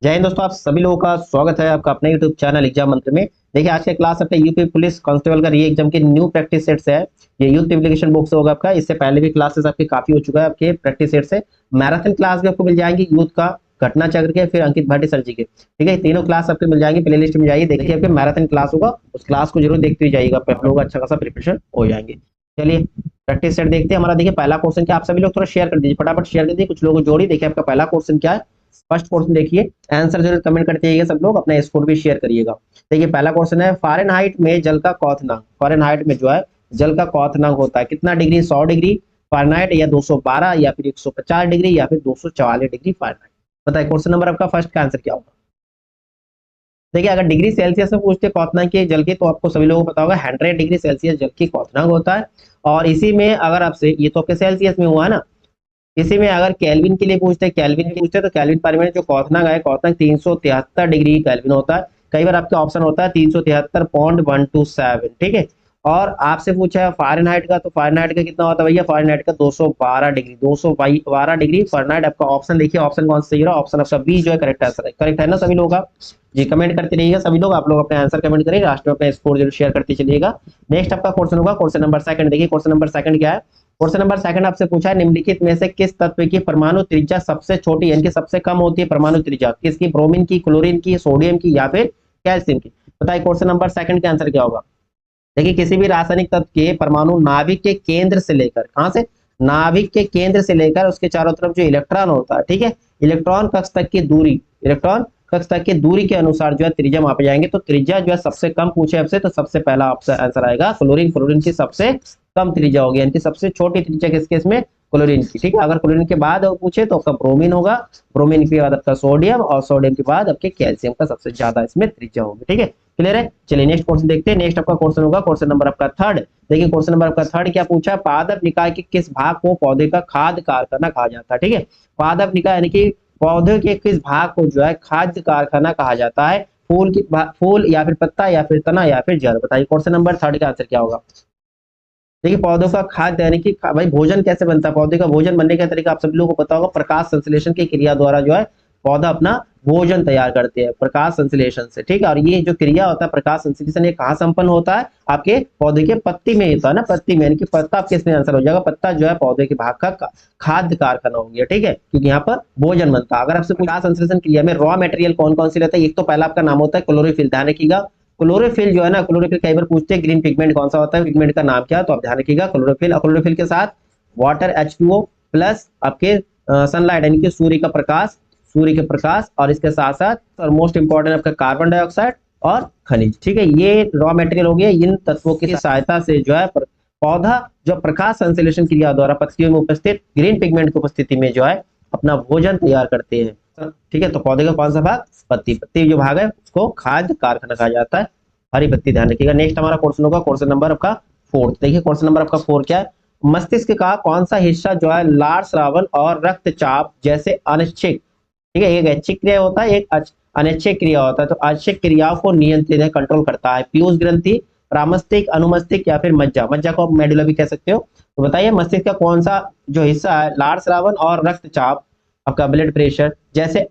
जय हिंद दोस्तों, आप सभी लोगों का स्वागत है आपका अपने YouTube चैनल एग्जाम मंत्र में। देखिए आज का क्लास अपने यूपी पुलिस कांस्टेबल का री एग्जाम के न्यू प्रैक्टिस सेट से है। ये यूथ एप्लीकेशन बुक से होगा आपका। इससे पहले भी क्लासेस आपके काफी हो चुका है आपके प्रैक्टिस सेट से। मैराथन क्लास भी आपको मिल जाएंगी यूथ का, घटना चक्र के, फिर अंकित भाटी सर जी के। ठीक है, तीनों क्लास आपके मिल जाएंगे। प्ले लिस्ट में जाइए, देखिए आपके मैराथन क्लास होगा, उस क्लास को जरूर देखते जाइएगा, आप लोगों का अच्छा खासा प्रिपरेशन हो जाएंगे। चलिए प्रैक्टिस सेट देखते हैं। हमारा देखिए पहला क्वेश्चन क्या, आप सभी लोग थोड़ा शेयर कर दीजिए, फटाफट शेयर कर दीजिए, कुछ लोगों को जोड़िए। देखिए आपका पहला क्वेश्चन क्या है, फर्स्ट क्वेश्चन देखिए, आंसर जरूर कमेंट करते जाइए सब लोग, अपना स्कोर भी शेयर करिएगा। देखिए पहला क्वेश्चन है, फ़ारेनहाइट में जल का क्वथनांक, फ़ारेनहाइट में जो है जल का क्वथनांक होता है कितना डिग्री, 100 डिग्री फ़ारेनहाइट, या 212, या फिर 150 डिग्री, या फिर 244 डिग्री फ़ारेनहाइट। बताइए क्वेश्चन नंबर आपका फर्स्ट का आंसर क्या होगा। देखिए अगर डिग्री सेल्सियस में पूछते क्वथनांक के जल के, तो आपको सभी लोगों को पता होगा 100 डिग्री सेल्सियस जल की क्वथनांक होता है। और इसी में अगर आपसे, ये तो आपके सेल्सियस में हुआ है ना, इसी में अगर केल्विन के लिए पूछते हैं, केल्विन के पूछते हैं, तो केल्विन परिमाण जो क्वथनांक है, क्वथनांक 373 डिग्री केल्विन होता है। कई बार आपका ऑप्शन होता है 373.127। ठीक है, और आपसे पूछा है फ़ारेनहाइट का, तो फ़ारेनहाइट का कितना होता है भैया, फ़ारेनहाइट का 212 डिग्री, 212 डिग्री फ़ारेनहाइट। आपका ऑप्शन देखिए, ऑप्शन कौन सा सही रहा, ऑप्शन आपका बी जो है करेक्ट आंसर है। करेक्ट है ना सभी लोग, आप जी कमेंट करते रहिएगा सभी लोग, आप लोग अपने आंसर कमेंट करिए, लास्ट में अपना स्कोर जरूर शेयर करते चलिएगा। नेक्स्ट आपका क्वेश्चन होगा क्वेश्चन नंबर सेकंड। देखिए क्वेश्चन नंबर सेकंड क्या है, क्वेश्चन नंबर सेकंड आपसे पूछा है, निम्नलिखित में से किस तत्व की परमाणु त्रिज्या सबसे छोटी यानी कि सबसे कम होती है परमाणु त्रिज्या, किसकी, ब्रोमीन की, क्लोरीन की, सोडियम की, या फिर कैल्शियम की। बताइए क्वेश्चन नंबर सेकंड का आंसर क्या होगा। देखिए किसी भी रासायनिक तत्व के परमाणु नाभिक के केंद्र से लेकर, कहां से, नाभिक के केंद्र से लेकर उसके चारों तरफ जो इलेक्ट्रॉन होता है, ठीक है, इलेक्ट्रॉन कक्ष तक की दूरी, इलेक्ट्रॉन कक्ष तक की दूरी के अनुसार जो है त्रिज्या मापे जाएंगे। तो त्रिज्या जो है सबसे कम पूछे आपसे, तो सबसे पहला आपसे आंसर आएगा क्लोरीन। क्लोरीन की सबसे कम त्रिज्या होगी, यानी कि सबसे छोटी त्रिज्या किसके, इसमें क्लोरीन की। ठीक है, अगर क्लोरीन के बाद वो पूछे तो आपका ब्रोमीन होगा, ब्रोमीन के बाद आपका सोडियम, और सोडियम के बाद आपके कैल्शियम का सबसे ज्यादा इसमें त्रिज्या होगी। ठीक है, क्लियर है। चलिए नेक्स्ट क्वेश्चन देखते हैं। नेक्स्ट आपका क्वेश्चन होगा क्वेश्चन नंबर आपका थर्ड। देखिए क्वेश्चन नंबर आपका थर्ड क्या पूछा, पादप निकाय के किस भाग को पौधे का खाद्य कारखाना कहा जाता है। ठीक है, पादप निकाय यानी कि पौधे के किस भाग को जो है खाद्य कारखाना कहा जाता है, फूल की, फूल या फिर पत्ता या फिर तना या फिर जड़। बताइए क्वेश्चन नंबर थर्ड का आंसर क्या होगा। देखिए पौधों का खाद्य यानी कि भाई भोजन कैसे बनता है, पौधे का भोजन बनने का तरीका आप सभी लोगों को पता होगा, प्रकाश संश्लेषण की क्रिया द्वारा जो है पौधा अपना भोजन तैयार करते हैं, प्रकाश संश्लेषण से। ठीक है, और ये जो क्रिया होता है प्रकाश संश्लेषण, ये कहाँ संपन्न होता है, आपके पौधे के पत्ती में होता है ना, पत्ती में, यानी कि पत्ता आपके इसमें आंसर हो जाएगा। पत्ता जो है पौधे के भाग का खाद्य कारखाना हो गया। ठीक है, क्योंकि यहाँ पर भोजन बनता है। अगर आपसे प्रकाश संश्लेषण क्रिया में रॉ मटेरियल कौन कौन सी रहता है, एक तो पहला आपका नाम होता है क्लोरोफिल, ध्यान रखिएगा। क्लोरोफिल जो है ना, क्लोरोफिल कई बार पूछते हैं ग्रीन पिगमेंट कौन सा होता है, पिगमेंट का नाम क्या है, तो आप ध्यान रखिएगा क्लोरोफिल। और क्लोरोफिल के साथ वाटर H2O प्लस आपके सनलाइट यानी कि सूर्य का प्रकाश, सूर्य के प्रकाश, और इसके साथ साथ और मोस्ट इंपॉर्टेंट आपका कार्बन डाइऑक्साइड और खनिज। ठीक है, ये रॉ मटेरियल हो गया। इन तत्वों की सहायता से जो है पौधा जो प्रकाश संश्लेषण क्रिया द्वारा पत्तियों में उपस्थित ग्रीन पिगमेंट की उपस्थिति में जो है अपना भोजन तैयार करते हैं। ठीक है, तो पौधे का कौन सा भाग, पत्ती, पत्ती जो भाग है उसको खाद्य कारखाना कहा जाता है, हरी पत्ती, ध्यान रखिएगा। नेक्स्ट हमारा क्वेश्चन होगा क्वेश्चन नंबर आपका फोर्थ। देखिए क्वेश्चन नंबर आपका फोर्थ क्या है, मस्तिष्क का कौन सा हिस्सा जो है लार श्रावण और रक्तचाप जैसे अनिश्चित, ठीक है, एक ऐच्छिक क्रिया होता है, एक अनैच्छिक क्रिया होता है, तो ऐच्छिक क्रियाओं को नियंत्रित कंट्रोल करता है, पीयूष ग्रंथि, प्रामस्तिक, अनुमस्तिक, या फिर मज्जा, मज्जा को आप मेडुला भी कह सकते हो। तो बताइए मस्तिष्क का कौन सा जो हिस्सा है लार श्रावण और रक्तचाप, आपका ब्लड प्रेशर जैसे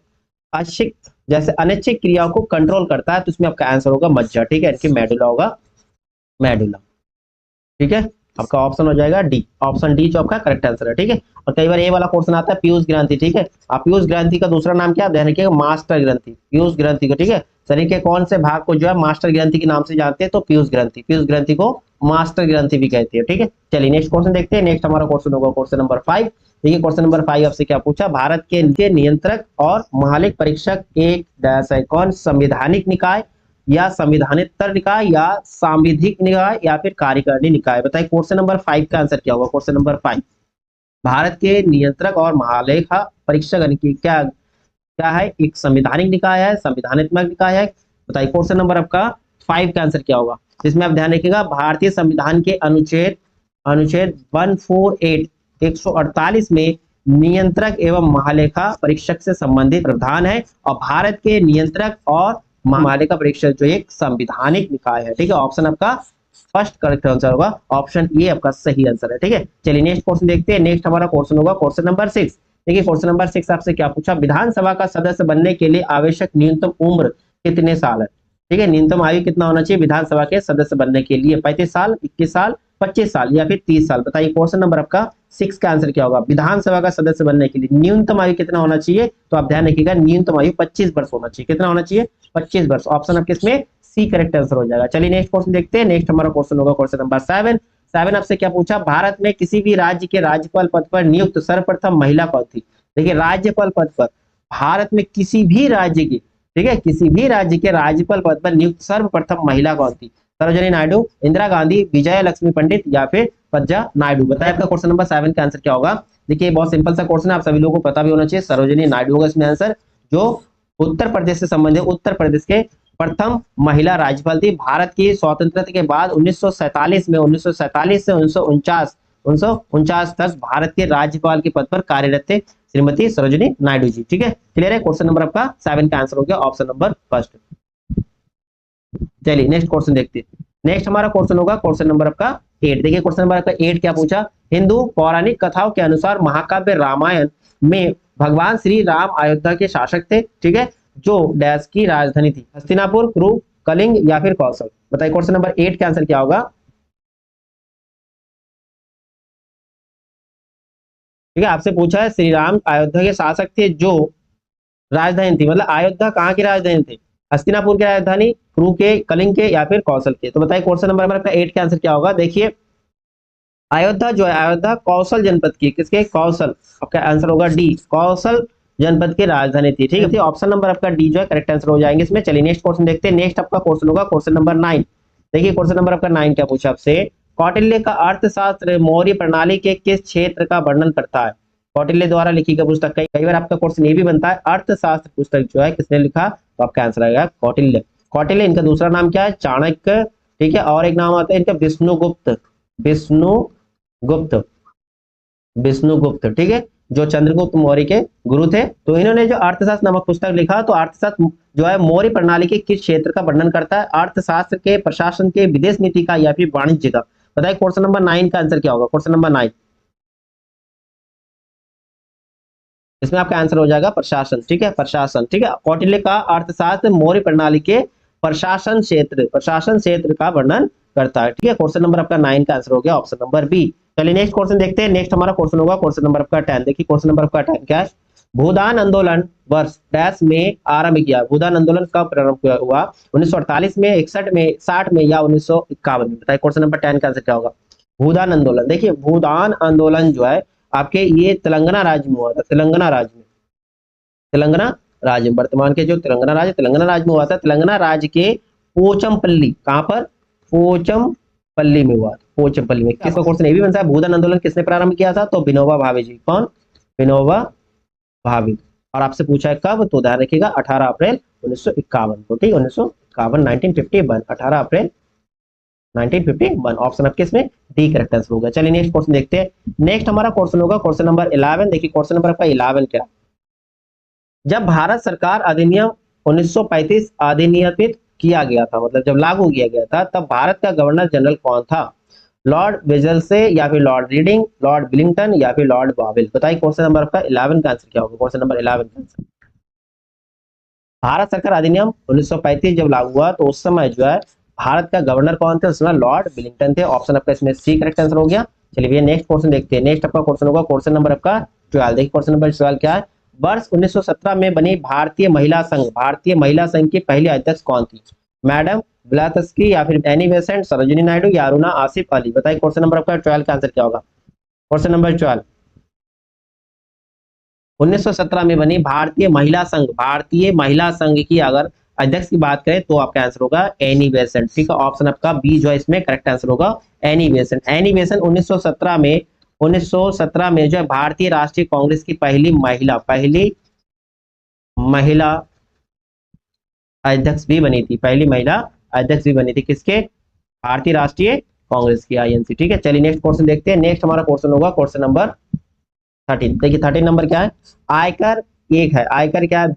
ऐच्छिक, जैसे अनैच्छिक क्रियाओं को कंट्रोल करता है, तो इसमें आपका आंसर होगा मज्जा। ठीक है, इनकी मेडुला होगा, मेडुला। ठीक है, आपका ऑप्शन हो जाएगा डी, ऑप्शन डी जो आपका करेक्ट आंसर है। ठीक है, और कई बार ये वाला क्वेश्चन आता है पीयूष ग्रंथि। ठीक है, आप पीयूष ग्रंथि का दूसरा नाम क्या, ध्यान रखिएगा, मास्टर ग्रंथि, पीयूष ग्रंथि को। ठीक है, शरीर के कौन से भाग को जो है मास्टर ग्रंथि के नाम से जानते हैं, तो पीयूष ग्रंथि, पीयूष ग्रंथि को मास्टर ग्रंथि भी कहते हैं। ठीक है, चलिए नेक्स्ट क्वेश्चन देखते हैं। नेक्स्ट हमारा क्वेश्चन होगा क्वेश्चन नंबर 5। देखिए क्वेश्चन नंबर 5 आपसे क्या पूछा, भारत के नियंत्रक और महालेख परीक्षक एक डैश है, कौन, संवैधानिक निकाय या संविधानेतर निकाय या सांविधिक निकाय या फिर कार्यकारिणी निकाय। बताइए क्वेश्चन नंबर 5 का आंसर क्या होगा। क्वेश्चन नंबर 5, भारत के नियंत्रक और महालेखा परीक्षक यानी कि क्या क्या है, एक संविधानिक निकाय है, संविधानात्मक निकाय है। बताइए क्वेश्चन नंबर आपका 5 का आंसर क्या होगा। इसमें आप ध्यान रखिएगा, भारतीय संविधान के अनुच्छेद अनुच्छेद 148 148 में नियंत्रक एवं महालेखा परीक्षक से संबंधित प्रावधान है, और भारत के नियंत्रक और महालेखा परीक्षक जो एक संविधानिक निकाय है। ठीक है, ऑप्शन आपका फर्स्ट करेक्ट आंसर होगा, ऑप्शन ए आपका सही आंसर है। ठीक है, चलिए नेक्स्ट क्वेश्चन देखते हैं। नेक्स्ट हमारा क्वेश्चन होगा क्वेश्चन नंबर 6। देखिए क्वेश्चन नंबर 6 आपसे क्या पूछा, विधानसभा का सदस्य बनने के लिए आवश्यक न्यूनतम उम्र कितने साल है। ठीक है, न्यूनतम आयु कितना होना चाहिए विधानसभा के सदस्य बनने के लिए, 35 साल, 21 साल, 25 साल या फिर 30 साल। बताइए क्वेश्चन नंबर आपका 6 का आंसर क्या होगा, विधानसभा का सदस्य बनने के लिए न्यूनतम आयु कितना होना चाहिए, तो आप ध्यान रखिएगा न्यूनतम आयु 25 वर्ष होना चाहिए। कितना होना चाहिए, 25 वर्ष। ऑप्शन आपके इसमें सी करेक्ट आंसर हो जाएगा। चलिए नेक्स्ट क्वेश्चन देखते हैं। नेक्स्ट हमारा क्वेश्चन होगा क्वेश्चन नंबर 7 आपसे क्या पूछा, भारत में किसी भी राज्य के राज्यपाल पद पर नियुक्त सर्वप्रथम महिला कौन थी। देखिए राज्यपाल पद पर भारत में किसी भी राज्य की, ठीक है, किसी भी राज्य के राज्यपाल पद पर नियुक्त सर्वप्रथम महिला कौन थी, सरोजिनी नायडू, इंदिरा गांधी, विजया लक्ष्मी पंडित या फिर पज्जा नायडू। बताइए आपका क्वेश्चन नंबर 7 का आंसर क्या होगा। देखिए बहुत सिंपल सा क्वेश्चन है, आप सभी लोगों को पता भी होना चाहिए, सरोजिनी नायडू होगा इसमें आंसर, जो उत्तर प्रदेश से संबंधित, उत्तर प्रदेश के प्रथम महिला राज्यपाल थी। भारत की स्वतंत्रता के बाद 1947 में, 1947 से 1949 तक भारत के राज्यपाल के पद पर कार्यरत थे श्रीमती सरोजिनी नायडू जी। ठीक है, क्लियर है। क्वेश्चन नंबर आपका 7 का आंसर हो गया ऑप्शन नंबर फर्स्ट। चलिए नेक्स्ट क्वेश्चन देखते हैं। नेक्स्ट हमारा क्वेश्चन होगा क्वेश्चन नंबर आपका 8। देखिए क्वेश्चन नंबर आपका 8 क्या पूछा, हिंदू पौराणिक कथाओं के अनुसार महाकाव्य रामायण में भगवान श्री राम अयोध्या के शासक थे। ठीक है, जो डैश की राजधानी थी, हस्तिनापुर, कुरु, कलिंग या फिर कौशल। बताइए क्वेश्चन नंबर 8 का आंसर क्या होगा। ठीक है, आपसे पूछा है श्री राम अयोध्या के शासक थे, जो राजधानी थी, मतलब अयोध्या कहाँ की राजधानी थी, हस्तिनापुर की राजधानी, कुरु के, कलिंग के या फिर कौशल के। तो बताइए क्वेश्चन नंबर आपका 8 का आंसर क्या होगा। देखिए अयोध्या जो है, अयोध्या कौशल जनपद की, किसके, कौशल, आपका आंसर होगा डी, कौशल जनपद की राजधानी थी। ठीक है, ऑप्शन नंबर आपका डी जो है करेक्ट आंसर हो जाएंगे इसमें। चलिए नेक्स्ट क्वेश्चन देखते हैं। नेक्स्ट आपका क्वेश्चन होगा क्वेश्चन नंबर 9। देखिए क्वेश्चन नंबर आपका 9 क्या पूछा आपसे, कौटिल्य का अर्थशास्त्र मौर्य प्रणाली के किस क्षेत्र का वर्णन करता है। कौटिल्य द्वारा लिखी गई पुस्तक, कई बार आपका क्वेश्चन ये भी बनता है, अर्थशास्त्र पुस्तक जो है किसने लिखा, तो आपका आंसर आएगा कौटिल्य। कौटिल्य, इनका दूसरा नाम क्या है, चाणक्य। ठीक है, और एक नाम आता है इनका विष्णुगुप्त, विष्णुगुप्त, विष्णुगुप्त। ठीक है, जो चंद्रगुप्त मौर्य के गुरु थे। तो इन्होंने जो अर्थशास्त्र नामक पुस्तक लिखा, तो अर्थशास्त्र जो है मौर्य प्रणाली के किस क्षेत्र का वर्णन करता है, अर्थशास्त्र के, प्रशासन के, विदेश नीति का या फिर वाणिज्य का। बताइए क्वेश्चन नंबर 9 का आंसर क्या होगा। क्वेश्चन नंबर 9, इसमें आपका आंसर हो जाएगा प्रशासन। ठीक है, प्रशासन। ठीक है, कौटिल्य का अर्थशास्त्र मौर्य प्रणाली के प्रशासन क्षेत्र का वर्णन करता है। ठीक है, क्वेश्चन नंबर आपका 9 का आंसर हो गया ऑप्शन नंबर बी। चलिए नेक्स्ट क्वेश्चन देखते हैं। नेक्स्ट हमारा क्वेश्चन होगा क्वेश्चन नंबर आपका 10। देखिए क्वेश्चन नंबर आपका 10 क्या है, भूदान आंदोलन वर्ष डैश में आरंभ किया। भूदान आंदोलन कब प्रारंभ हुआ, 1948 में, 61 में, 60 में या 1951 में। बताइए क्वेश्चन नंबर 10 का आंसर क्या होगा। भूदान आंदोलन, देखिए भूदान आंदोलन जो है आपके ये तेलंगाना राज्य में हुआ था, तेलंगाना राज्य में, तेलंगाना राज्य में, वर्तमान के जो तेलंगाना राज्य, तेलंगाना राज्य में हुआ था। तेलंगाना राज्य के पोचमपल्ली, कहां पर, पोचमपल्ली में हुआ था, पोचमपल्ली में। किसका क्वेश्चन ये भी बनता है, भूदान आंदोलन किसने प्रारंभ किया था, तो विनोबा भावे जी। कौन, विनोबा भावे। और आपसे पूछा है कब, तो ध्यान रखिएगा 18 अप्रैल 1951 को। ठीक, 1951, 1951, 18 अप्रैल 1951। ऑप्शन आपके इसमें डी करेक्ट आंसर होगा। चलिए नेक्स्ट क्वेश्चन देखते हैं। नेक्स्ट हमारा क्वेश्चन होगा क्वेश्चन नंबर 11। देखिए क्वेश्चन नंबर आपका 11 क्या, जब भारत सरकार अधिनियम 1935 अधिनियमित किया गया था, मतलब जब लागू किया गया था, तब भारत का गवर्नर जनरल कौन था, लॉर्ड वेजलसे या फिर लॉर्ड रीडिंग, लॉर्ड विलिंगटन या फिर लॉर्ड बावेल। बताइए क्वेश्चन नंबर आपका 11 का आंसर क्या होगा। क्वेश्चन नंबर 11 का आंसर, भारत सरकार अधिनियम 1935 जब लागू हुआ तो उस समय जो है भारत का गवर्नर कौन थे, उस समय लॉर्ड विलिंगटन थे। ऑप्शन आपका इसमें सी करेक्ट आंसर हो गया। चलिए नेक्स्ट क्वेश्चन देखते हैं। नेक्स्ट आपका क्वेश्चन होगा क्वेश्चन नंबर आपका 12। देखिए क्वेश्चन नंबर 12 क्या है, वर्ष 1917 में बनी भारतीय महिला संघ, भारतीय महिला संघ की पहली अध्यक्ष कौन थी, मैडम ब्लात्सकी या फिर एनी बेसेंट, सरोजिनी नायडू या अरुणा आसिफ अली। बताइए क्वेश्चन नंबर आपका 12 का आंसर क्या होगा। क्वेश्चन नंबर 12, 1917 में बनी भारतीय महिला संघ, भारतीय महिला संघ की अगर अध्यक्ष की बात करें तो आपका आंसर होगा एनी बेसेंट। ठीक है, ऑप्शन आपका बी जो है इसमें करेक्ट आंसर होगा एनी बेसेंट। एनी बेसेंट 1917 में जो है भारतीय राष्ट्रीय कांग्रेस की पहली महिला अध्यक्ष भी बनी थी, पहली महिला अध्यक्ष भी बनी थी, किसके, भारतीय राष्ट्रीय कांग्रेस की, आईएनसी। ठीक है, चलिए नेक्स्ट क्वेश्चन देखते हैं। नेक्स्ट हमारा क्वेश्चन होगा क्वेश्चन नंबर 13। देखिए 13 नंबर क्या है, आयकर एक है, आयकर क्या है,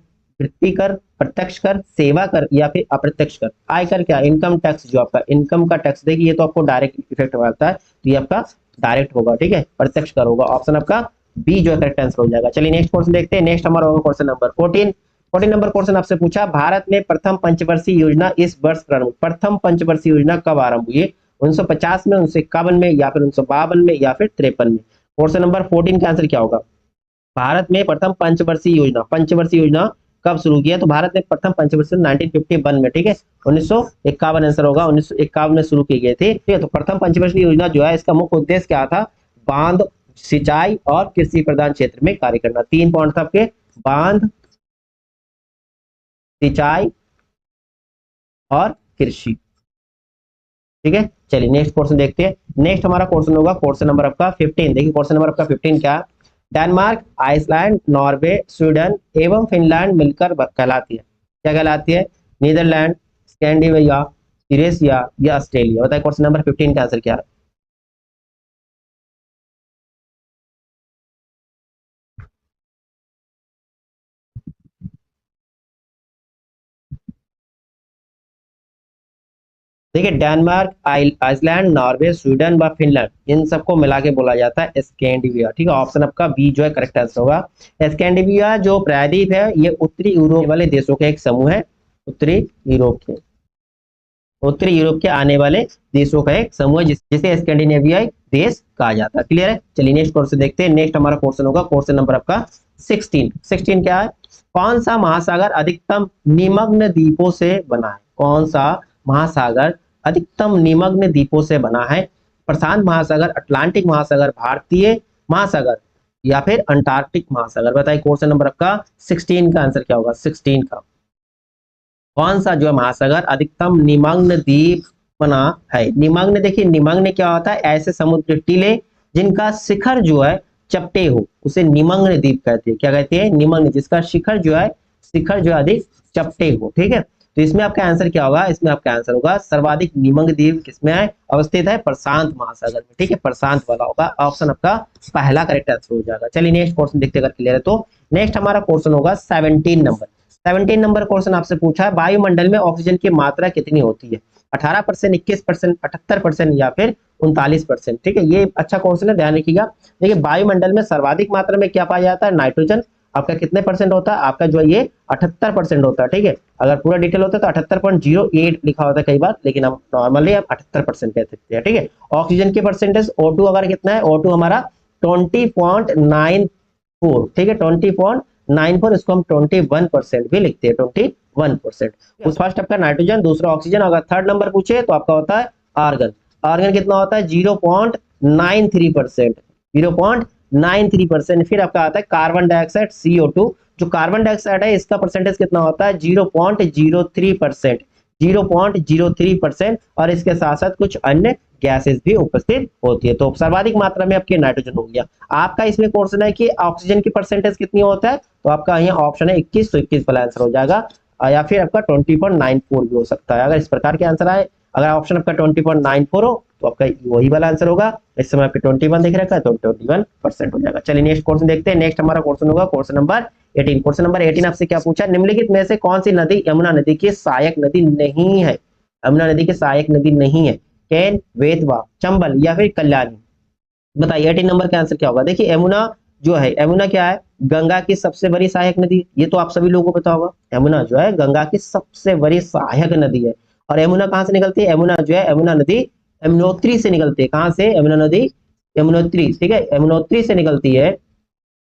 वृत्ति कर, प्रत्यक्ष कर, सेवा कर या फिर अप्रत्यक्ष कर। आयकर क्या, इनकम टैक्स, जो आपका इनकम का टैक्स। देखिए ये तो आपको डायरेक्ट इफेक्ट होता है, तो ये आपका डायरेक्ट होगा। ठीक है, प्रत्यक्ष कर होगा। ऑप्शन आपका बी जो है करेक्ट आंसर हो जाएगा। चलिए नेक्स्ट क्वेश्चन देखते हैं। नेक्स्ट हमारा होगा क्वेश्चन नंबर 14। 14 नंबर क्वेश्चन आपसे पूछा, भारत में प्रथम पंचवर्षीय योजना इस वर्ष प्रारंभ हुई। प्रथम पंचवर्षीय योजना कब आरंभ हुई? 1950 में, 1951 में, या फिर 1952 में, या फिर 53 में। क्वेश्चन नंबर 14 का आंसर क्या होगा? भारत में प्रथम पंचवर्षीय योजना कब शुरू किया? तो भारत में प्रथम पंचवर्षीय 1951 में, ठीक है। 1951 आंसर होगा, 1951 में शुरू की गई थी, ठीक है। तो प्रथम पंचवर्षीय योजना जो है इसका मुख्य उद्देश्य क्या था? बांध, सिंचाई और कृषि प्रधान क्षेत्र में कार्य करना। 3 पॉइंट था आपके, बांध, सिंचाई और कृषि, ठीक है। चलिए नेक्स्ट क्वेश्चन देखते हैं। नेक्स्ट हमारा क्वेश्चन होगा क्वेश्चन नंबर आपका 15। देखिए क्वेश्चन नंबर आपका 15 क्या? डेनमार्क, आइसलैंड, नॉर्वे, स्वीडन एवं फिनलैंड मिलकर कहलाती है, क्या कहलाती है? नीदरलैंड, स्कैंडिनेविया, यूरेशिया या ऑस्ट्रेलिया। बताइए क्वेश्चन नंबर 15 का आंसर क्या है? देखिए डेनमार्क, आइसलैंड, नॉर्वे, स्वीडन व फिनलैंड, इन सबको मिला के बोला जाता है स्कैंडिनेविया, ठीक है। ऑप्शन आपका बी जो है करेक्ट आंसर होगा। स्कैंडिनेविया जो प्रायद्वीप है ये उत्तरी यूरोप वाले देशों का एक समूह है। उत्तरी यूरोप के आने वाले देशों का एक समूह है जिसे स्कैंडिनेवियाई देश कहा जाता है। क्लियर है? चलिए नेक्स्ट क्वेश्चन देखते हैं। नेक्स्ट हमारा क्वेश्चन होगा क्वेश्चन नंबर आपका 16। 16 क्या है? कौन सा महासागर अधिकतम निमग्न द्वीपों से बना है? कौन सा महासागर अधिकतम निमग्न द्वीपों से बना है? प्रशांत महासागर, अटलांटिक महासागर, भारतीय महासागर या फिर अंटार्कटिक महासागर। बताइए क्वेश्चन नंबर आपका 16 का आंसर क्या होगा? 16 का कौन सा जो है महासागर अधिकतम निमग्न द्वीप बना है? निमग्न, देखिए निमग्न क्या होता है? ऐसे समुद्र टीले जिनका शिखर जो है चपटे हो उसे निमग्न द्वीप कहते हैं। क्या कहते हैं? निमग्न, जिसका शिखर जो है अधिक चपटे हो, ठीक है। तो इसमें आपका आंसर क्या होगा? इसमें आपका आंसर होगा सर्वाधिक निमग्न द्वीप किसमें है? अवस्थित है प्रशांत महासागर में, ठीक है। प्रशांत वाला होगा ऑप्शन आपका पहला करेक्ट आंसर हो जाएगा। चलिए नेक्स्ट क्वेश्चन देखते अगर क्लियर है तो। नेक्स्ट हमारा क्वेश्चन होगा 17 नंबर। 17 नंबर क्वेश्चन आपसे पूछा है, वायुमंडल में ऑक्सीजन की मात्रा कितनी होती है? 18%, 21%, 78% या फिर 39%, ठीक है। ये अच्छा क्वेश्चन है, ध्यान रखिएगा। देखिए वायुमंडल में सर्वाधिक मात्रा में क्या पाया जाता है? नाइट्रोजन। आपका कितने परसेंट होता है? आपका जो है ये 78% होता है, ठीक है। अगर पूरा डिटेल होता है तो 78.08 लिखा होता है कई बार, लेकिन हम नॉर्मली आप 78% कह सकते हैं, ठीक है। ऑक्सीजन की परसेंटेज O2 अगर कितना है? O2 हमारा 20.94, ठीक है। 20.94, इसको हम 21% भी लिखते हैं, 21%। उस फर्स्ट आपका नाइट्रोजन, दूसरा ऑक्सीजन। अगर थर्ड नंबर पूछे तो आपका होता है आर्गन। आर्गन कितना होता है? 0.93%, 0.93%। फिर आपका आता है कार्बन डाइऑक्साइड CO2। जो कार्बन डाइऑक्साइड है इसका परसेंटेज कितना होता है? 0.03%, 0.03%। और इसके साथ साथ कुछ अन्य गैसेस भी उपस्थित होती है। तो सर्वाधिक मात्रा में आपके नाइट्रोजन हो गया। आपका इसमें क्वेश्चन है कि ऑक्सीजन की परसेंटेज कितनी होता है? तो आपका यहाँ ऑप्शन है 21, तो 21 वाला आंसर हो जाएगा। या फिर आपका 20.94 भी हो सकता है। अगर इस प्रकार के आंसर आए, अगर ऑप्शन आपका 20.94 हो तो आपका वही वाला आंसर होगा। इस समय आपके 21 दिख रखा है तो 21% हो जाएगा। चलिए नेक्स्ट क्वेश्चन देखते हैं। नेक्स्ट हमारा क्वेश्चन होगा क्वेश्चन नंबर 18। क्वेश्चन नंबर 18 आपसे क्या पूछा? निम्नलिखित में से कौन सी नदी यमुना नदी की सहायक नदी नहीं है? यमुना नदी की सहायक नदी नहीं है। केन, बेतवा, चंबल या फिर कल्याणी। बताइए 18 नंबर का आंसर क्या होगा? देखिए यमुना जो है, यमुना क्या है? गंगा की सबसे बड़ी सहायक नदी, ये तो आप सभी लोगों को पता होगा। यमुना जो है गंगा की सबसे बड़ी सहायक नदी है। और यमुना कहाँ से निकलती है? यमुना जो है, यमुना नदी यमुनोत्री से निकलती है। कहाँ से? यमुना नदी यमुनोत्री, ठीक है, यमुनोत्री से निकलती है,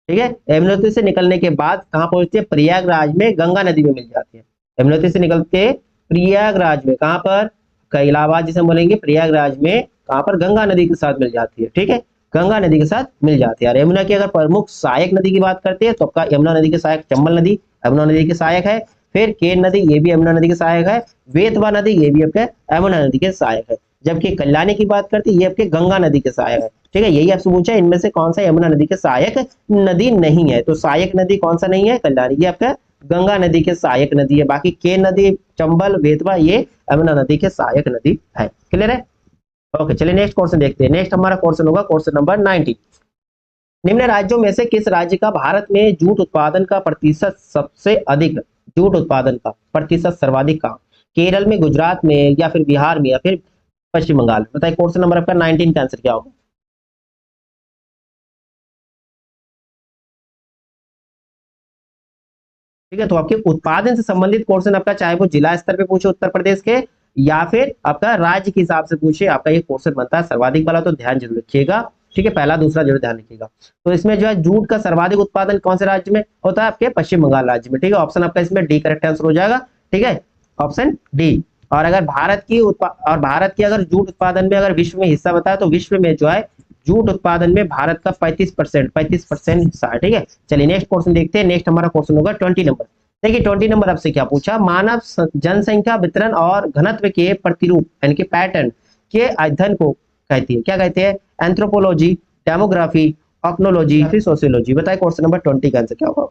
ठीक है। यमुनोत्री से निकलने के बाद कहाँ पहुंचती है? प्रयागराज में गंगा नदी में मिल जाती है। यमुनोत्री से निकलते प्रयागराज में, कहाँ पर? इलाहाबाद जिसे बोलेंगे, प्रयागराज में कहाँ पर? गंगा नदी के साथ मिल जाती है, ठीक है। गंगा नदी के साथ मिल जाती है। और यमुना की अगर प्रमुख सहायक नदी की बात करते हैं तो आपका यमुना नदी के सहायक चंबल नदी यमुना नदी के सहायक है। फिर केन नदी, ये भी यमुना नदी के सहायक है। बेतवा नदी, ये भी आपके यमुना नदी के सहायक है। जबकि कल्याणी की बात करते हैं, ये आपके गंगा नदी के सहायक है, ठीक है। यही आपसे पूछा इनमें से कौन सा यमुना नदी के सहायक नदी नहीं है? तो सहायक नदी कौन सा नहीं है? कल्याणी, ये आपका गंगा नदी के सहायक नदी है। बाकी केन नदी, चंबल, बेतवा ये यमुना नदी के सहायक नदी है। क्लियर है? ओके, चलिए नेक्स्ट क्वेश्चन देखते हैं। नेक्स्ट हमारा क्वेश्चन होगा क्वेश्चन नंबर 19। निम्न राज्यों में से किस राज्य का भारत में जूट उत्पादन का प्रतिशत सबसे अधिक? जूट उत्पादन का प्रतिशत सर्वाधिक कहाँ? केरल में, गुजरात में या फिर बिहार में या फिर पश्चिम बंगाल में। बताइए क्वेश्चन नंबर आपका 19 का आंसर क्या होगा? ठीक है। तो आपके उत्पादन से संबंधित क्वेश्चन आपका, चाहे वो जिला स्तर पे पूछे उत्तर प्रदेश के या फिर आपका राज्य के हिसाब से पूछे, आपका ये क्वेश्चन बनता है सर्वाधिक वाला, तो ध्यान जरूर रखिएगा। ठीक है, पहला दूसरा जरूर ध्यान रखिएगा। तो इसमें जो है जूट का सर्वाधिक उत्पादन कौन से राज्य में होता है? आपके पश्चिम बंगाल राज्य में। ठीक है, ऑप्शन आपका इसमें डी करेक्ट आंसर हो जाएगा। ठीक है, ऑप्शन डी। और अगर भारत की अगर जूट उत्पादन में अगर विश्व में हिस्सा बताया, तो विश्व में जो है जूट उत्पादन में भारत का 35% हिस्सा है। ठीक है, चलिए नेक्स्ट क्वेश्चन देखते हैं। नेक्स्ट हमारा क्वेश्चन होगा 20 नंबर। देखिए 20 नंबर आपसे क्या पूछा, मानव जनसंख्या वितरण और घनत्व के प्रतिरूप यानी कि पैटर्न के अध्ययन को कहती है, क्या कहते हैं? एंथ्रोपोलॉजी, डेमोग्राफी, ऑक्नोलॉजी, फिर सोशियोलॉजी। बताइए क्वेश्चन नंबर 20 का आंसर क्या होगा।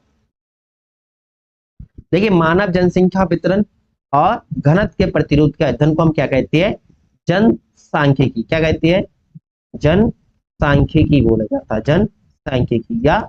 देखिए मानव जनसंख्या वितरण और घनत्व के प्रतिरूप के अध्ययन को हम क्या कहते हैं? जनसांख्यिकी। क्या कहते हैं? जनसांख्यिकी बोला जाता है, जनसांख्यिकी या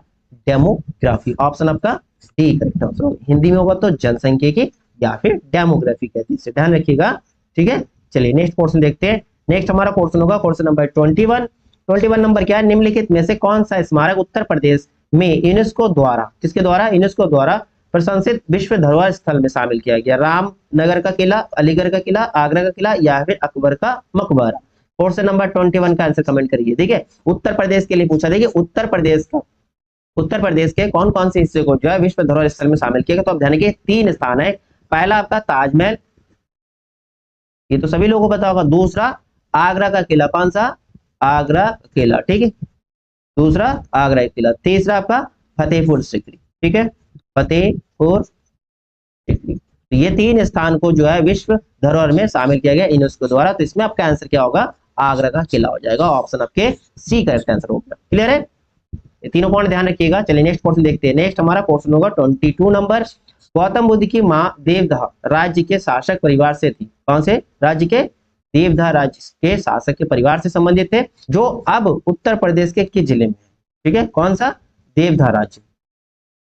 डेमोग्राफी। ऑप्शन आपका डी करेक्ट आंसर होगा। हिंदी में होगा तो जनसांख्यिकी या फिर डेमोग्राफी कहते हैं, इसे ध्यान रखिएगा। ठीक है, चलिए नेक्स्ट क्वेश्चन देखते हैं। नेक्स्ट हमारा क्वेश्चन होगा क्वेश्चन नंबर 21। 21 नंबर क्या है? निम्नलिखित में से कौन सा स्मारक उत्तर प्रदेश में यूनेस्को द्वारा, किसके द्वारा? यूनेस्को द्वारा प्रशंसित विश्व धरोहर स्थल में शामिल किया गया? रामनगर का किला, अलीगढ़ का किला, आगरा का किला या फिर अकबर का मकबरा? क्वेश्चन नंबर 21 का आंसर कमेंट करिए। ठीक है, उत्तर प्रदेश के लिए पूछा। देखिए उत्तर प्रदेश के कौन कौन से हिस्से को जो है विश्व धरोहर स्थल में शामिल किया गया? तो आप ध्यान रखिए 3 स्थान है। पहला आपका ताजमहल, ये तो सभी लोगों को पता होगा। दूसरा आगरा का किला, कौन सा? आगरा किला। ठीक है, दूसरा आगरा किला। तीसरा आपका फतेहपुर सीकरी। ठीक है, फतेहपुर सीकरी। तो ये 3 स्थान को जो है विश्व धरोहर में शामिल किया गया यूनेस्को द्वारा। तो इसमें आपका आंसर क्या होगा? आगरा का किला हो जाएगा। ऑप्शन आपके सी करेक्ट आंसर होगा। क्लियर है, ये तीनों पॉइंट ध्यान रखिएगा। चलिए नेक्स्ट क्वेश्चन देखते हैं। नेक्स्ट हमारा क्वेश्चन होगा 22 नंबर। गौतम बुद्ध की मां देवदह राज्य के शासक परिवार से थी। कौन से राज्य के? देवदह राज्य के शासक के परिवार से संबंधित थे, जो अब उत्तर प्रदेश के किस जिले में है? ठीक है, कौन सा? देवदह राज्य।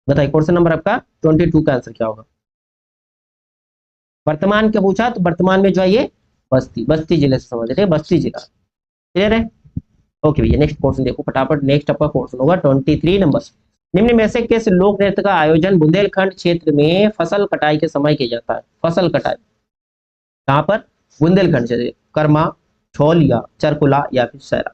बताइए क्वेश्चन नंबर आपका 22 का आंसर क्या होगा। वर्तमान क्या पूछा? तो वर्तमान में जो है ये बस्ती जिले से संबंधित है, बस्ती जिला। क्लियर है, ओके भैया। नेक्स्ट क्वेश्चन देखो फटाफट। नेक्स्ट आपका क्वेश्चन होगा 23 नंबर। निम्न में से किस लोक नृत्य का आयोजन बुंदेलखंड क्षेत्र में फसल कटाई के समय किया जाता है? फसल कटाई कहां पर? बुंदेलखंड से। कर्मा, छोलिया, चरकुला या फिर सैरा?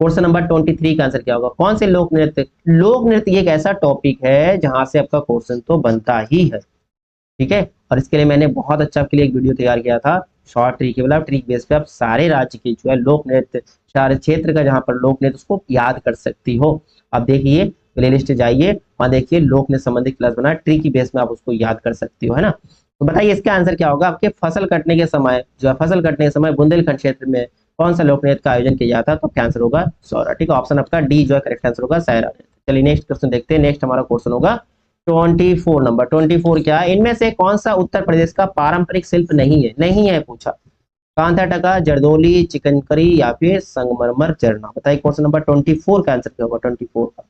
क्वेश्चन नंबर 23 का आंसर क्या होगा? कौन से लोक नृत्य? लोक नृत्य एक ऐसा टॉपिक है जहां से आपका क्वेश्चन तो बनता ही है। ठीक है, और इसके लिए मैंने बहुत अच्छा आपके लिए एक वीडियो तैयार किया था, शॉर्ट ट्रिक, मतलब ट्रिक बेस पे आप सारे राज्य के जो है लोक नृत्य, सारे क्षेत्र का जहां पर लोक नृत्य उसको याद कर सकती हो। आप देखिए प्ले लिस्ट जाइए, वहां देखिए लोक नृत्य संबंधित क्लास बना, ट्रिक की बेस में आप उसको याद कर सकती हो, है ना। तो बताइए इसका आंसर क्या होगा? आपके फसल कटने के समय जो है, फसल कटने के समय बुंदेलखंड क्षेत्र में कौन सा लोक नृत्य का आयोजन किया जाता है? तो क्या आंसर होगा? सौरा। ठीक है, ऑप्शन आपका डी जो है करेक्ट आंसर होगा, सैरा। चलिए नेक्स्ट क्वेश्चन देखते हैं। नेक्स्ट हमारा क्वेश्चन होगा 24 नंबर। 24 क्या है? इनमें से कौन सा उत्तर प्रदेश का पारंपरिक शिल्प नहीं है पूछा? कांथा टका, जरदोली, चिकनकरी या फिर संगमरमर झरना? बताइए क्वेश्चन नंबर 24 का आंसर क्या होगा? 24 का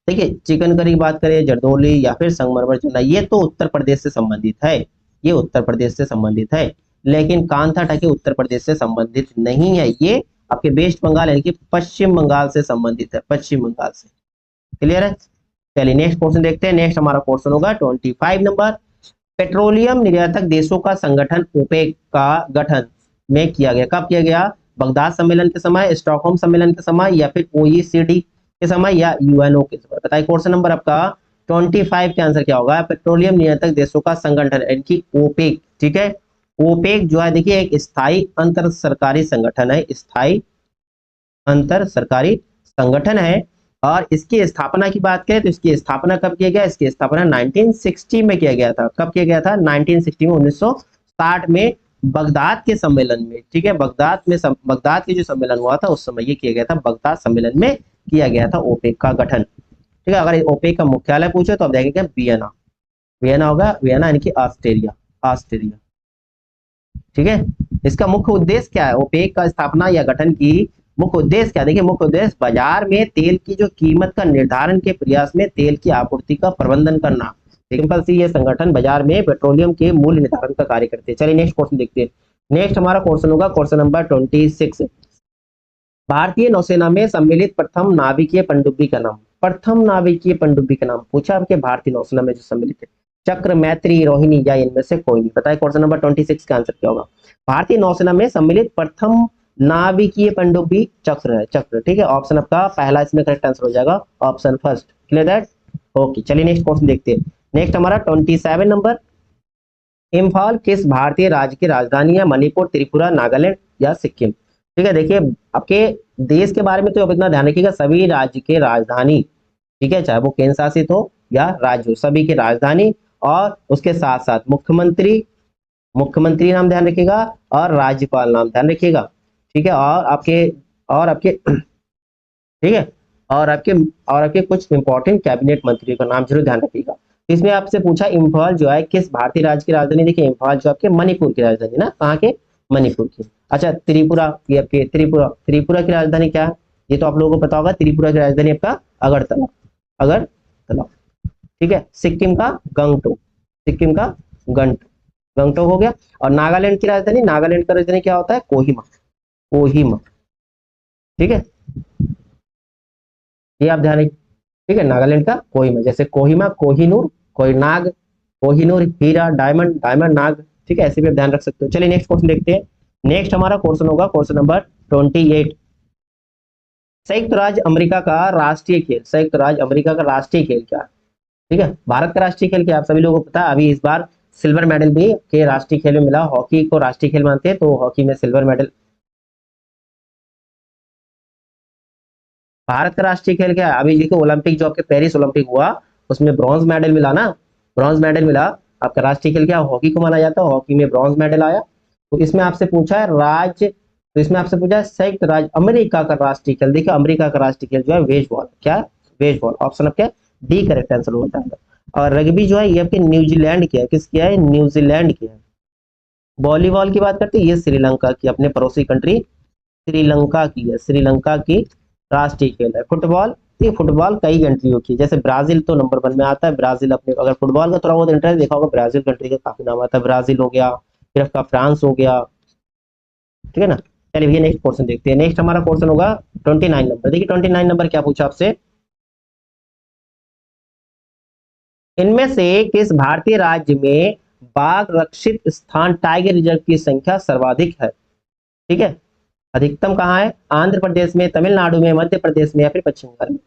देखिए चिकनकरी की बात करें, जरदोली या फिर संगमरमर झरना, ये तो उत्तर प्रदेश से संबंधित है, ये उत्तर प्रदेश से संबंधित है। लेकिन कांथा टके उत्तर प्रदेश से संबंधित नहीं है, ये आपके वेस्ट बंगाल यानी कि पश्चिम बंगाल से संबंधित है, पश्चिम बंगाल से। क्लियर है, चलिए नेक्स्ट क्वेश्चन देखते हैं। नेक्स्ट हमारा क्वेश्चन होगा 25 नंबर। पेट्रोलियम निर्यातक देशों का संगठन ओपेक का गठन में किया गया, कब किया गया? बगदाद सम्मेलन के समय, स्टॉकहोम सम्मेलन के समय या फिर ओईसीडी के समय या यूएनओ के समय? बताइए क्वेश्चन नंबर आपका 25 के आंसर क्या होगा? पेट्रोलियम निर्यातक देशों का संगठन यानी कि ओपेक। ठीक है, ओपेक जो है देखिए एक स्थायी अंतर सरकारी संगठन है, स्थायी अंतर सरकारी संगठन है। और इसकी स्थापना की बात करें तो इसकी स्थापना कब किया गया? इसकी स्थापना 1960 में किया गया था। कब किया गया था? 1960 में, 1960 में बगदाद के सम्मेलन में। ठीक है, बगदाद के जो सम्मेलन हुआ था उस समय ये किया गया था, बगदाद सम्मेलन में किया गया था ओपेक का गठन। ठीक है, अगर ओपेक का मुख्यालय पूछे तो आप देखेंगे वियना, वियना होगा, वियना यानी कि ऑस्ट्रेलिया, ऑस्ट्रेलिया। ठीक है, इसका मुख्य उद्देश्य क्या है? ओपेक का स्थापना या गठन की मुख्य उद्देश्य क्या? देखिए मुख्य उद्देश्य बाजार में तेल की जो कीमत का निर्धारण के प्रयास में तेल की आपूर्ति का प्रबंधन करना। सिंपल सी ये संगठन बाजार में पेट्रोलियम के मूल्य निर्धारण का कार्य करते हैं। चलिए नेक्स्ट क्वेश्चन देखते हैं। नेक्स्ट हमारा क्वेश्चन होगा क्वेश्चन नंबर 26। भारतीय नौसेना में सम्मिलित प्रथम नाभिकीय पनडुब्बी का नाम? प्रथम नाविकीय पनडुब्बी का नाम पूछा आपके भारतीय नौसेना में जो सम्मिलित है। चक्र, मैत्री, रोहिणी या इनमें से कोई नहीं। बताइए क्वेश्चन नंबर 26 का आंसर क्या होगा। भारतीय नौसेना में सम्मिलित प्रथम नाविकीय पनडुब्बी चक्र है, चक्र। ठीक है, ऑप्शन आपका पहला इसमें करेक्ट आंसर हो जाएगा, option first. Clear that? Okay, चलिए नेक्स्ट क्वेश्चन देखते हैं। नेक्स्ट हमारा 27 नंबर, इम्फाल किस भारतीय राज्य की राजधानी है? मणिपुर, त्रिपुरा, नागालैंड या सिक्किम? ठीक है, देखिए आपके देश के बारे में तो अब इतना ध्यान रखिएगा, सभी राज्य के राजधानी, ठीक है, चाहे वो केंद्र शासित हो या राज्य हो, सभी की राजधानी और उसके साथ साथ मुख्यमंत्री, मुख्यमंत्री नाम ध्यान रखिएगा और राज्यपाल नाम ध्यान रखिएगा। ठीक है, और आपके ठीक है, और आपके कुछ इंपॉर्टेंट कैबिनेट मंत्रियों का नाम जरूर ध्यान रखिएगा। इसमें आपसे पूछा इम्फाल जो है किस भारतीय राज्य की राजधानी? देखिए इम्फाल जो आपके मणिपुर की राजधानी ना, कहाँ के? मणिपुर की। अच्छा, त्रिपुरा, ये आपके त्रिपुरा की राजधानी क्या है? ये तो आप लोगों को पता होगा, त्रिपुरा की राजधानी आपका अगरतला, अगरतला। ठीक है, सिक्किम का गंगटोक, सिक्किम का गंगटोक हो गया। और नागालैंड की राजधानी, नागालैंड का राजधानी क्या होता है? कोहिमा, कोहिमा। ठीक है, ये आप ध्यान रखिए। ठीक है, नागालैंड का कोहिमा, जैसे कोहिमा, कोहिनूर, कोहिनाग, कोहिनूर हीरा, डायमंड, डायमंड नाग। ठीक है, ऐसे भी आप ध्यान रख सकते हो। चलिए नेक्स्ट क्वेश्चन देखते हैं। नेक्स्ट हमारा क्वेश्चन होगा क्वेश्चन नंबर 28। संयुक्त राज्य अमेरिका का राष्ट्रीय खेल, संयुक्त राज्य अमेरिका का राष्ट्रीय खेल क्या है? ठीक है, भारत का राष्ट्रीय खेल क्या है? आप सभी लोगों को पता है। अभी इस बार सिल्वर मेडल भी के राष्ट्रीय खेल में मिला। हॉकी को राष्ट्रीय खेल मानते हैं, तो हॉकी में सिल्वर मेडल। भारत का राष्ट्रीय खेल क्या है? अभी देखो ओलंपिक जो आपके पेरिस ओलंपिक हुआ, उसमें ब्रॉन्ज मेडल मिला ना, ब्रॉन्ज मेडल मिला। आपका राष्ट्रीय खेल क्या? हॉकी को माना जाता है, हॉकी में ब्रॉन्ज मेडल आया। तो इसमें आपसे पूछा है राज्य, तो इसमें आपसे पूछा है संयुक्त राज्य अमेरिका का राष्ट्रीय खेल। देखिए अमेरिका का राष्ट्रीय खेल जो है बेसबॉल, क्या? बेसबॉल। ऑप्शन आपका डी करेक्ट आंसर हो जाएगा। और रग्बी जो है ये आपके न्यूजीलैंड की है, किसकी है? न्यूजीलैंड की है। वॉलीबॉल की बात करते हैं, ये श्रीलंका की, अपने पड़ोसी कंट्री श्रीलंका की है, श्रीलंका की राष्ट्रीय खेल है। फुटबॉल, ये फुटबॉल कई कंट्रियों की, जैसे ब्राजील तो नंबर 1 में आता है। ब्राजील अपने, अगर फुटबॉल का थोड़ा बहुत इंटरेस्ट देखा होगा, ब्राजील कंट्री का काफी नाम आता है। ब्राजील हो गया, फिर आपका फ्रांस हो गया। ठीक है ना। चलिए भैया नेक्स्ट क्वेश्चन देखते हैं। नेक्स्ट हमारा क्वेश्चन होगा 29 नंबर। देखिए 29 नंबर क्या पूछा आपसे, इनमें से किस भारतीय राज्य में बाघ रक्षित स्थान टाइगर रिजर्व की संख्या सर्वाधिक है? ठीक है, अधिकतम कहाँ है? आंध्र प्रदेश में, तमिलनाडु में, मध्य प्रदेश में या फिर पश्चिम बंगाल में?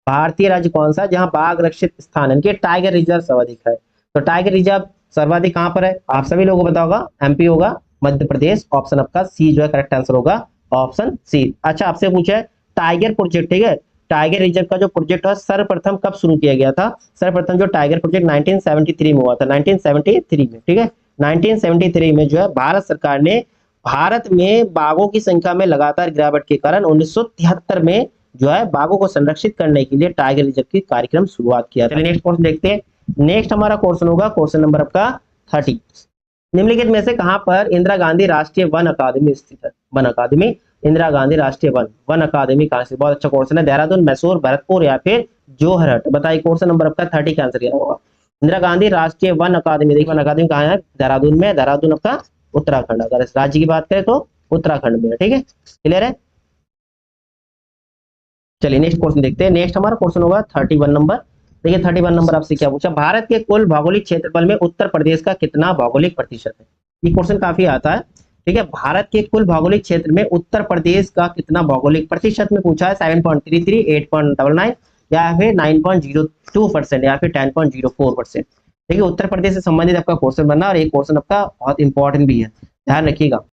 भारतीय राज्य कौन सा जहां बाघ रक्षित स्थान यानी टाइगर रिजर्व सर्वाधिक है? तो टाइगर रिजर्व सर्वाधिक कहां पर है? आप सभी लोगों को पता होगा, एमपी होगा, मध्य प्रदेश। ऑप्शन आपका सी जो है करेक्ट आंसर होगा, ऑप्शन सी। अच्छा, आपसे पूछा है टाइगर प्रोजेक्ट, ठीक है, टाइगर रिजर्व का जो प्रोजेक्ट है सर्वप्रथम कब शुरू किया गया था? सर्वप्रथम जो टाइगर प्रोजेक्ट 1973 में हुआ था, 1973 में। ठीक है, 1973 में जो है भारत सरकार ने भारत में बाघों की संख्या में लगातार गिरावट के कारण 1973 में जो है बाघों को संरक्षित करने के लिए टाइगर रिजर्व की कार्यक्रम शुरुआत किया। चलिए नेक्स्ट क्वेश्चन देखते हैं। नेक्स्ट हमारा क्वेश्चन होगा क्वेश्चन नंबर आपका 30। निम्नलिखित में से कहां पर इंदिरा गांधी राष्ट्रीय वन अकादमी स्थित है? वन अकादमी, इंदिरा गांधी राष्ट्रीय वन अकादमी कहां से? बहुत अच्छा क्वेश्चन है। देहरादून, मैसूर, भरतपुर या फिर जोरहट? बताइए क्वेश्चन नंबर आपका 30 का आंसर क्या होगा। इंदिरा गांधी राष्ट्रीय वन अकादमी, देखिए वन अकादमी कहाँ है? देहरादून में। देहरादून आपका उत्तराखंड, अगर इस राज्य की बात करें तो उत्तराखंड में है। ठीक है, क्लियर है। चलिए नेक्स्ट क्वेश्चन देखते हैं। नेक्स्ट हमारा क्वेश्चन होगा 31 नंबर। देखिए 31 नंबर आपसे क्या पूछा, भारत के कुल भौगोलिक क्षेत्रफल में उत्तर प्रदेश का कितना भौगोलिक प्रतिशत है? ये क्वेश्चन काफी आता है। ठीक है, भारत के कुल भौगोलिक क्षेत्र में उत्तर प्रदेश का कितना भौगोलिक प्रतिशत में पूछा है? 7.33, 8.99 या फिर 9.02% या फिर 10.04%। देखिए उत्तर प्रदेश से संबंधित आपका क्वेश्चन बनना, और एक क्वेश्चन आपका बहुत इंपॉर्टेंट भी है, ध्यान रखिएगा।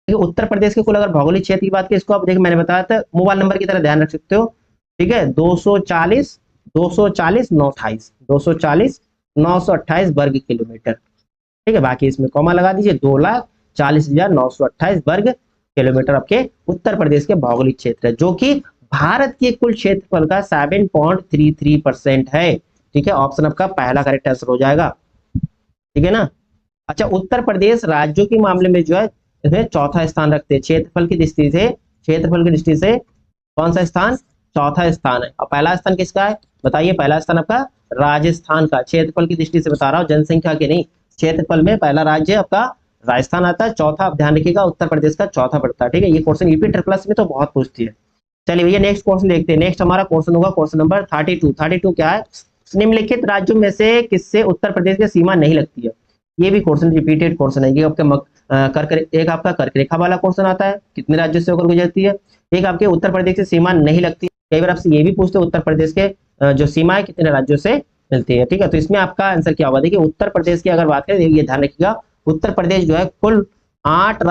उत्तर प्रदेश के कुल अगर भौगोलिक क्षेत्र की बात की, इसको आप देखिए मैंने बताया था, मोबाइल नंबर की तरह ध्यान रख सकते हो। ठीक है, 240 928 240 928 वर्ग किलोमीटर। ठीक है, बाकी इसमें कॉमा लगा दीजिए, 2,40,928 वर्ग किलोमीटर आपके उत्तर प्रदेश के भौगोलिक क्षेत्र है, जो कि भारत के कुल क्षेत्रफल का 7.33% है। ठीक है, ऑप्शन आपका पहला करेक्ट आंसर हो जाएगा। ठीक है ना। अच्छा, उत्तर प्रदेश राज्यों के मामले में जो है इसमें चौथा स्थान रखते हैं क्षेत्रफल की दृष्टि से। क्षेत्रफल की दृष्टि से कौन सा स्थान? चौथा स्थान है। और पहला स्थान किसका है? बताइए, पहला स्थान आपका राजस्थान का, क्षेत्रफल की दृष्टि से बता रहा हूँ, जनसंख्या के नहीं, क्षेत्रफल में पहला राज्य आपका राजस्थान आता है। चौथा आप ध्यान रखिएगा उत्तर प्रदेश का चौथा पड़ता है। ठीक है, ये क्वेश्चन यूपी ट्रिपल एस में तो बहुत पूछती है। चलिए भैया नेक्स्ट क्वेश्चन देखते हैं। नेक्स्ट हमारा क्वेश्चन होगा क्वेश्चन नंबर 32। 32 क्या है? निम्नलिखित राज्यों में से किससे उत्तर प्रदेश की सीमा नहीं लगती है? ये भी क्वेश्चन रिपीटेड क्वेश्चन है। ये आपके एक आपका कर्क रेखा वाला क्वेश्चन आता है, कितने राज्यों से होकर गुजरती है। एक आपके उत्तर प्रदेश की सीमा नहीं लगती। कई बार आपसे ये भी पूछते हैं उत्तर प्रदेश के जो सीमा है कितने राज्यों से मिलती है। ठीक है, तो इसमें आपका आंसर क्या होगा? देखिए उत्तर प्रदेश की अगर बात करें, ये ध्यान रखिएगा, उत्तर प्रदेश जो है कुल 8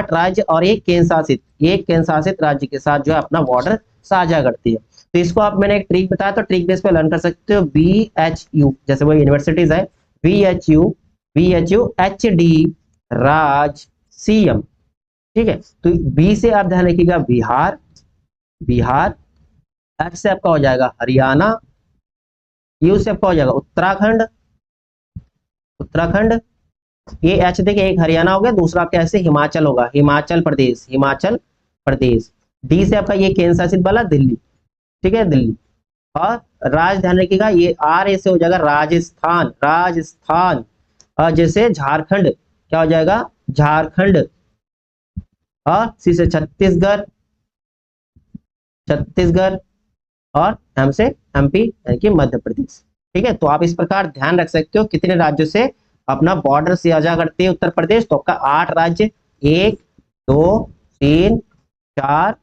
राज्य और एक केंद्र शासित राज्य के साथ जो है अपना बॉर्डर साझा करती है। तो इसको आप, मैंने एक ट्रिक बताया, तो ट्रिक बेस पे लर्न कर सकते हो। BHU जैसे वो यूनिवर्सिटीज है, BHU HD राज CM। ठीक है, तो बी से आप ध्यान रखिएगा बिहार, एच से आपका हो जाएगा हरियाणा, यू से आपका हो जाएगा उत्तराखंड। ये एच देखिए, एक हरियाणा हो गया, दूसरा आपका ऐसे हिमाचल होगा, हिमाचल प्रदेश। डी से आपका ये केंद्र शासित वाला दिल्ली, ठीक है, दिल्ली। और राज ध्यान रखिएगा, ये आर ए से हो जाएगा राजस्थान। और जैसे झारखंड क्या हो जाएगा? झारखंड। और सी से छत्तीसगढ़ और एम से MP यानी कि मध्य प्रदेश। ठीक है, तो आप इस प्रकार ध्यान रख सकते हो कितने राज्यों से अपना बॉर्डर साझा करते हैं उत्तर प्रदेश। तो आपका 8 राज्य, 1 2 3 4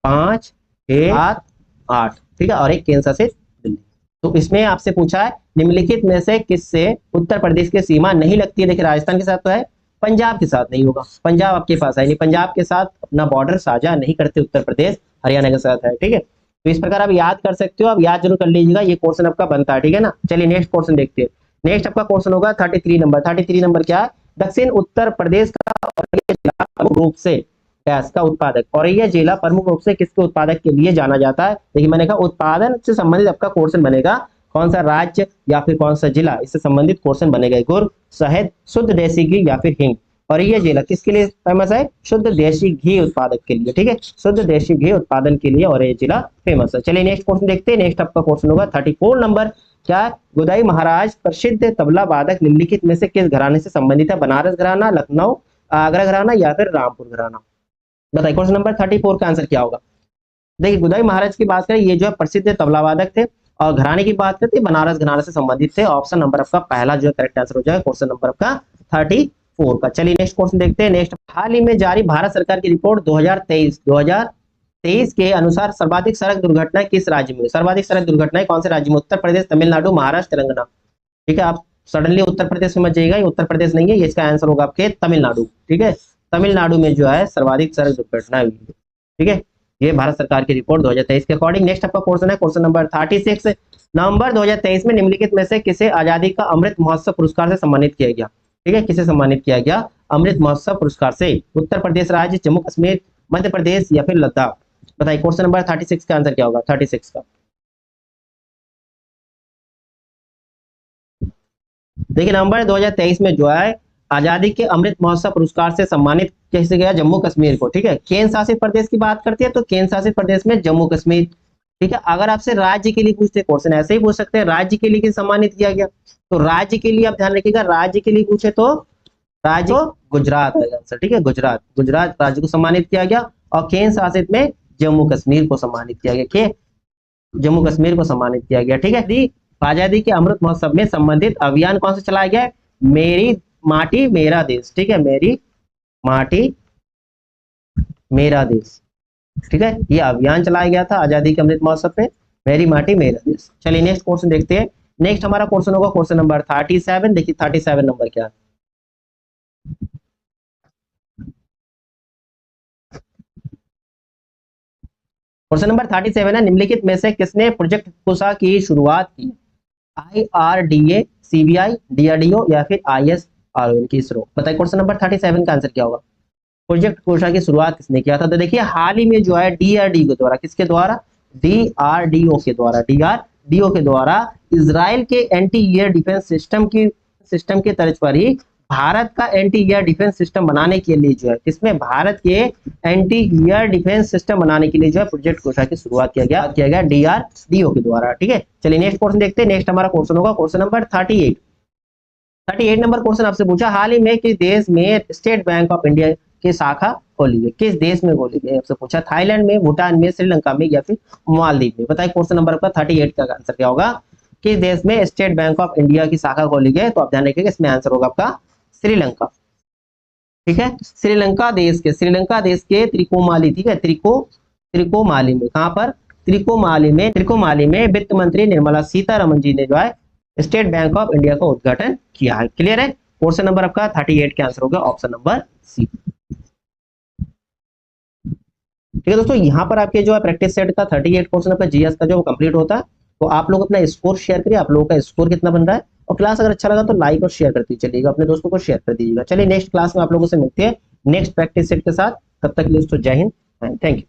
5 6 7 8, ठीक है, और एक केंद्र शासित दिल्ली। तो इसमें आपसे पूछा है निम्नलिखित में से किससे उत्तर प्रदेश की सीमा नहीं लगती है। देखिए राजस्थान के साथ तो है, पंजाब के साथ नहीं होगा, पंजाब आपके पास है नहीं, पंजाब के साथ अपना बॉर्डर साझा नहीं करते उत्तर प्रदेश, हरियाणा के साथ है। ठीक है, तो इस प्रकार आप याद कर सकते हो, आप याद जरूर कर लीजिएगा, ये क्वेश्चन आपका बनता है। ठीक है ना, चलिए नेक्स्ट क्वेश्चन देखते हैं। नेक्स्ट आपका क्वेश्चन होगा 33 नंबर। 33 नंबर क्या है? दक्षिण उत्तर प्रदेश का औरैया जिला प्रमुख रूप से गैस का उत्पादक, औरैया जिला प्रमुख रूप से किसके उत्पादक के लिए जाना जाता है? देखिए मैंने कहा उत्पादन से संबंधित आपका क्वेश्चन बनेगा, कौन सा राज्य या फिर कौन सा जिला, इससे संबंधित क्वेश्चन बनेगा। गुड़, शहद, शुद्ध देसी घी या फिर हिंग। और ये जिला किसके लिए फेमस है? शुद्ध देशी घी उत्पादक के लिए। ठीक है, शुद्ध देशी घी उत्पादन के लिए और ये जिला फेमस है। चलिए नेक्स्ट क्वेश्चन देखते हैं। नेक्स्ट आपका क्वेश्चन होगा 34 नंबर। क्या है? गोदाई महाराज प्रसिद्ध तबला वादक निम्नलिखित में से किस घराने से संबंधित है? बनारस घराना, लखनऊ, आगरा घराना या फिर रामपुर घराना? बताइए क्वेश्चन नंबर 34 का आंसर क्या होगा? देखिए गोदाई महाराज की बात करें, ये जो है प्रसिद्ध तबला वादक थे, और घराने की बात करते बनारस घराना से संबंधित थे। ऑप्शन नंबर आपका पहला जो करेक्ट आंसर हो जाएगा क्वेश्चन नंबर आपका 34 का। चलिए नेक्स्ट क्वेश्चन देखते हैं। नेक्स्ट, हाल ही में जारी भारत सरकार की रिपोर्ट 2023 के अनुसार सर्वाधिक सड़क दुर्घटनाएं किस राज्य में? सर्वाधिक सड़क दुर्घटनाएं कौन से राज्य में? उत्तर प्रदेश, तमिलनाडु, महाराष्ट्र, तेलंगाना। ठीक है, आप सडनली उत्तर प्रदेश में मत जाइएगा, ये उत्तर प्रदेश नहीं है, ये इसका आंसर होगा आपके तमिलनाडु। ठीक है, तमिलनाडु में जो है सर्वाधिक सड़क दुर्घटनाएं हुई है। ठीक है, ये भारत सरकार की रिपोर्ट 2023 के अकॉर्डिंग। नेक्स्ट आपका क्वेश्चन है क्वेश्चन नंबर 36। नवंबर 2023 में निम्नलिखित में से किसे आजादी का अमृत महोत्सव पुरस्कार से सम्मानित किया गया? ठीक है, किसे सम्मानित किया गया अमृत महोत्सव पुरस्कार से? उत्तर प्रदेश राज्य, जम्मू कश्मीर, मध्य प्रदेश या फिर लद्दाख? बताइए क्वेश्चन नंबर 36 का आंसर क्या होगा? 36 का देखिए नवंबर 2023 में जो है आजादी के अमृत महोत्सव पुरस्कार से सम्मानित कैसे गया? जम्मू कश्मीर को। ठीक है, केंद्र शासित प्रदेश की बात करते हैं तो केंद्र शासित प्रदेश में जम्मू कश्मीर। ठीक है, अगर आपसे राज्य के लिए पूछते क्वेश्चन ऐसे ही पूछ सकते हैं, राज्य के लिए किसे सम्मानित किया गया? तो राज्य के लिए आप ध्यान रखिएगा, राज्य के लिए पूछे तो राज्य गुजरात है आंसर। ठीक है, गुजरात राज्य को सम्मानित किया गया, और केंद्र शासित में जम्मू कश्मीर को सम्मानित किया गया। जम्मू कश्मीर को सम्मानित किया गया। ठीक है, आजादी के अमृत महोत्सव में संबंधित अभियान कौन सा चलाया गया? मेरी माटी मेरा देश। ठीक है, मेरी माटी मेरा देश। ठीक है, ये अभियान चलाया गया था आजादी के अमृत महोत्सव में, मेरी माटी मेरा देश। चलिए नेक्स्ट क्वेश्चन देखते हैं। नेक्स्ट हमारा क्वेश्चन होगा क्वेश्चन नंबर 37। देखिए 37 नंबर क्या है? क्वेश्चन नंबर 37 है, निम्नलिखित में से किसने प्रोजेक्ट कुशा की शुरुआत की? IRDA, CBI, DRDO या फिर ISRO की इसरो? बताइए क्वेश्चन नंबर 37 का आंसर क्या होगा? प्रोजेक्ट कुशा की शुरुआत किसने किया था? तो देखिए हाल ही में जो है DRDO के द्वारा, किसके द्वारा? DRDO के द्वारा इजराइल के एंटी एयर डिफेंस सिस्टम के तर्ज पर ही भारत का एंटी एयर डिफेंस सिस्टम बनाने के लिए जो है, किसमें? भारत के एंटी एयर डिफेंस सिस्टम बनाने के लिए जो है प्रोजेक्ट कुशा की शुरुआत किया गया DRDO के द्वारा। ठीक है, चलिए नेक्स्ट क्वेश्चन देखते हैं। नेक्स्ट हमारा क्वेश्चन होगा क्वेश्चन नंबर 38 नंबर क्वेश्चन आपसे पूछा, हाल ही में किस देश में स्टेट बैंक ऑफ इंडिया की शाखा खोली गई, किस देश में खोली गई आपसे पूछा, थाईलैंड में, भूटान में, श्रीलंका में या फिर मालदीव में। बताइए क्वेश्चन नंबर आपका 38 का आंसर क्या होगा, किस देश में स्टेट बैंक ऑफ इंडिया की शाखा खोली गई। तो आप ध्यान रखिएगा इसमें आंसर होगा आपका श्रीलंका। ठीक है, श्रीलंका देश के त्रिकोमाली, ठीक है, त्रिकोमाली में, कहां पर, त्रिकोमाली में वित्त मंत्री निर्मला सीतारमन जी ने जो है स्टेट बैंक ऑफ इंडिया का उद्घाटन किया है। क्लियर है, क्वेश्चन नंबर आपका 38 का आंसर होगा ऑप्शन नंबर सी। ठीक है दोस्तों, यहाँ पर आपके जो है प्रैक्टिस सेट का 38 क्वेश्चन आपका जीएस का जो कंप्लीट होता है। तो आप लोग अपना स्कोर शेयर करिए, आप लोगों का स्कोर कितना बन रहा है, और क्लास अगर अच्छा लगा तो लाइक और शेयर करते चलिएगा, अपने दोस्तों को शेयर कर दीजिएगा। चलिए नेक्स्ट क्लास में आप लोगों से मिलते हैं नेक्स्ट प्रैक्टिस सेट के साथ, तब तक के लिए दोस्तों जय हिंद, थैंक यू।